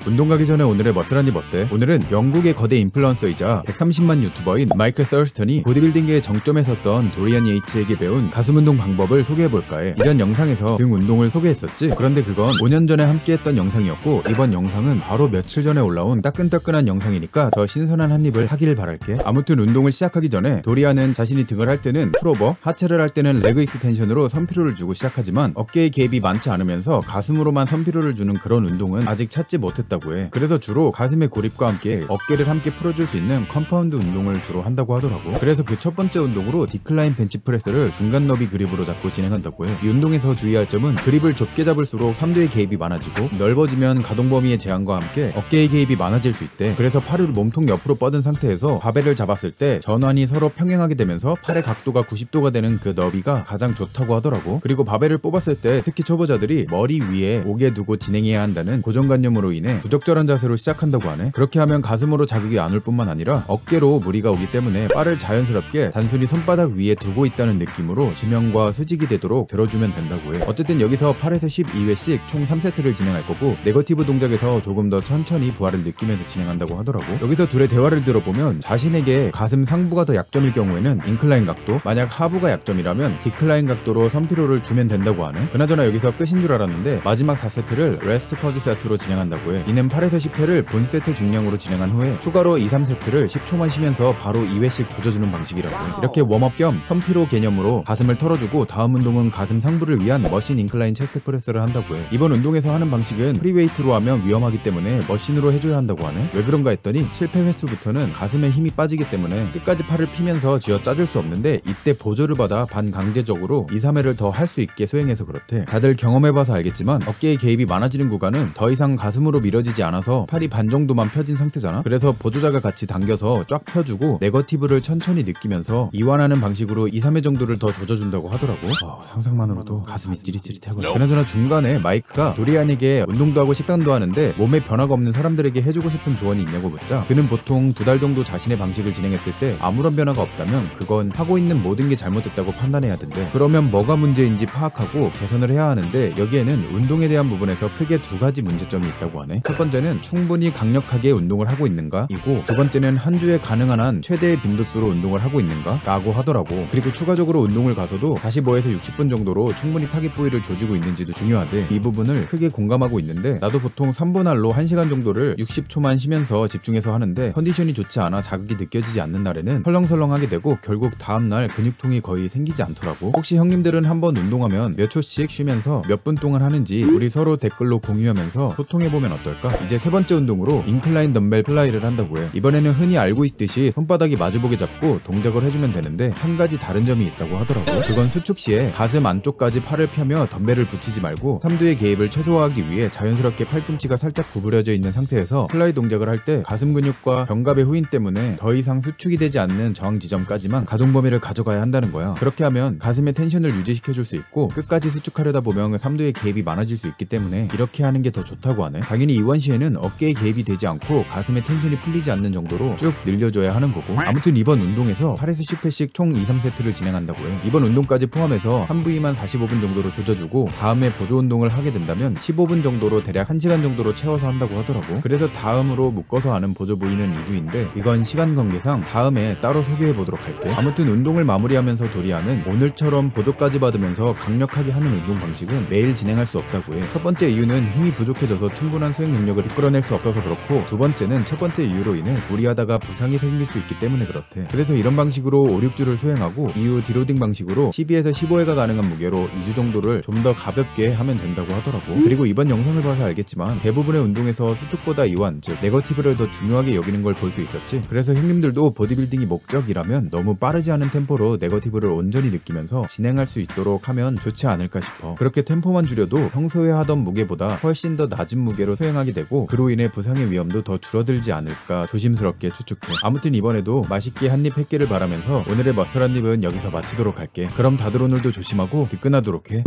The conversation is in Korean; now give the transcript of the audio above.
운동 가기 전에 오늘의 머슬한입 어때? 오늘은 영국의 거대 인플루언서이자 130만 유튜버인 마이클 서스턴이 보디빌딩계의 정점에 섰던 도리안 예이츠에게 배운 가슴 운동 방법을 소개해볼까 해. 이전 영상에서 등 운동을 소개했었지? 그런데 그건 5년 전에 함께했던 영상이었고 이번 영상은 바로 며칠 전에 올라온 따끈따끈한 영상이니까 더 신선한 한입을 하길 바랄게. 아무튼 운동을 시작하기 전에 도리안은 자신이 등을 할 때는 풀오버, 하체를 할 때는 레그 익스텐션으로 선피로를 주고 시작하지만 어깨에 개입이 많지 않으면서 가슴으로만 선피로를 주는 그런 운동은 아직 찾지 못했다고 해. 그래서 주로 가슴의 고립과 함께 어깨를 함께 풀어줄 수 있는 컴파운드 운동을 주로 한다고 하더라고. 그래서 그 첫 번째 운동으로 디클라인 벤치프레스를 중간 너비 그립으로 잡고 진행한다고 해. 이 운동에서 주의할 점은 그립을 좁게 잡을수록 삼두의 개입이 많아지고 넓어지면 가동 범위의 제한과 함께 어깨의 개입이 많아질 수 있대. 그래서 팔을 몸통 옆으로 뻗은 상태에서 바벨을 잡았을 때 전완이 서로 평행하게 되면서 팔의 각도가 90도가 되는 그 너비가 가장 좋다고 하더라고. 그리고 바벨을 뽑았을 때 특히 초보자들이 머리 위에 오게 두고 진행해야 한다는 고정관념으로 인해 부적절한 자세로 시작한다고 하네. 그렇게 하면 가슴으로 자극이 안 올 뿐만 아니라 어깨로 무리가 오기 때문에 바를 자연스럽게 단순히 손바닥 위에 두고 있다는 느낌으로 지면과 수직이 되도록 들어주면 된다고 해. 어쨌든 여기서 8에서 12회씩 총 3세트를 진행할 거고 네거티브 동작에서 조금 더 천천히 부하를 느끼면서 진행한다고 하더라고. 여기서 둘의 대화를 들어보면 자신에게 가슴 상부가 더 약점일 경우에는 인클라인 각도, 만약 하부가 약점이라면 디클라인 각도로 선피로를 주면 된다고 하네. 그나저나 여기서 끝인 줄 알았는데 마지막 4세트를 레스트 퍼즈 세트로 진행한다고 해. 이는 8에서 10회를 본 세트 중량으로 진행한 후에 추가로 2, 3세트를 10초만 쉬면서 바로 2회씩 조져주는 방식이라고 해. 이렇게 웜업 겸 선피로 개념으로 가슴을 털어주고 다음 운동은 가슴 상부를 위한 머신 인클라인 체스트 프레스를 한다고 해. 이번 운동에서 하는 방식은 프리웨이트로 하면 위험하기 때문에 머신으로 해줘야 한다고 하네. 왜 그런가 했더니 실패 횟수부터는 가슴에 힘이 빠지기 때문에 끝까지 팔을 피면서 쥐어 짜줄 수 없는데 이때 보조를 받아 반강제적으로 2, 3회를 더 할 수 있게 수행해서 그렇대. 다들 경험해봐서 알겠지만 어깨의 개입이 많아지는 구간은 더 이상 가슴으로 밀어지지 않아서 팔이 반 정도만 펴진 상태잖아. 그래서 보조자가 같이 당겨서 쫙 펴주고 네거티브를 천천히 느끼면서 이완하는 방식으로 2, 3회 정도를 더 조져준다고 하더라고. 상상만으로도 가슴이 찌릿찌릿하고. 그나저나 중간에 마이크가 도리안에게 운동도 하고 식단도 하는데 몸에 변화가 없는 사람들에게 해주고 싶은 조언이 있냐고 묻자 그는 보통 2달 정도 자신의 방식을 진행했을 때 아무런 변화가 없다면 그건 하고 있는 모든 게 잘못됐다고 판단해야 된대. 그러면 뭐가 문제인지 파악하고 개선을 해야 하는데 여기에는 운동에 대한 부분에서 크게 2가지 문제점이 있다고 하네. 첫 번째는 충분히 강력하게 운동을 하고 있는가 이고, 두 번째는 한 주에 가능한 한 최대의 빈도수로 운동을 하고 있는가 라고 하더라고. 그리고 추가적으로 운동을 가서도 45에서 60분 정도로 충분히 타깃 부위를 조지고 있는지도 중요하대. 이 부분을 크게 공감하고 있는데 나도 보통 3분할로 1시간 정도를 60초만 쉬면서 집중해서 하는데 컨디션이 좋지 않아 자극이 느껴지지 않는 날에는 설렁설렁하게 되고 결국 다음날 근육통이 거의 생기지 않더라고. 혹시 형님들은 한번 운동하면 몇 초씩 쉬면서 몇 분 동안 하는지 우리 서로 댓글로 공유하면서 소통해보면 어떨까? 이제 세 번째 운동으로 인클라인 덤벨 플라이를 한다고 해. 이번에는 흔히 알고 있듯이 손바닥이 마주보게 잡고 동작을 해주면 되는데 한 가지 다른 점이 있다고 하더라고. 그건 수축 시에 가슴 안쪽까지 팔을 펴며 덤벨을 붙이지 말고 삼두의 개입을 최소화하기 위해 자연스럽게 팔꿈치가 살짝 구부려져 있는 상태에서 플라이 동작을 할 때 가슴 근육과 견갑의 후인 때문에 더 이상 수축이 되지 않는 저항 지점까지만 가동 범위를 가져가야 한다는 거야. 그렇게 하면 가슴의 텐션을 유지시켜줄 수 있고 끝까지 수축하려다 보면 삼두의 개입이 많아질 수 있기 때문에 이렇게 하는 게 더 좋다고 하네. 당연히 이완 시에는 어깨에 개입이 되지 않고 가슴의 텐션이 풀리지 않는 정도로 쭉 늘려줘야 하는 거고. 아무튼 이번 운동에서 8에서 10회씩 총 2, 3세트를 진행한다고 해. 이번 운동까지 포함해서 한 부위만 45분 정도로 조져주고 다음에 보조 운동을 하게 된다면 15분 정도로 대략 1시간 정도로 채워서 한다고 하더라고. 그래서 다음으로 묶어서 하는 보조 부위는 이두인데 이건 시간 관계상 다음에 따로 소개해보도록 할게. 아무튼 운동을 마무리하면서 도리안은 오늘처럼 보조까지 받으면서 강력하게 하는 운동 방식은 매일 진행할 수 없다고 해. 첫 번째 이유는 힘이 부족해져서 충분한 수행 능력을 이끌어낼 수 없어서 그렇고, 두 번째는 첫 번째 이유로 인해 무리하다가 부상이 생길 수 있기 때문에 그렇대. 그래서 이런 방식으로 5, 6주를 수행하고 이후 디로딩 방식으로 12에서 15회가 가능한 무게로 2주 정도를 좀 더 가볍게 하면 된다고 하더라고. 그리고 이번 영상을 봐서 알겠지만 대부분의 운동에서 수축보다 이완, 즉 네거티브를 더 중요하게 여기는 걸 볼 수 있었지. 그래서 형님들도 보디빌딩이 목적이라면 너무 빠르지 않은 템포로 네거티브를 온전히 느끼면서 진행할 수 있도록 하면 좋지 않을까 싶어. 그렇게 템포만 줄여도 평소에 하던 무게보다 훨씬 더 낮은 무게로 수행하게 되고 그로 인해 부상의 위험도 더 줄어들지 않을까 조심스럽게 추측해. 아무튼 이번에도 맛있게 한입 했기를 바라면서 오늘의 머슬 한입은 여기서 마치도록 할게. 그럼 다들 오늘도 조심하고 든든하도록 해.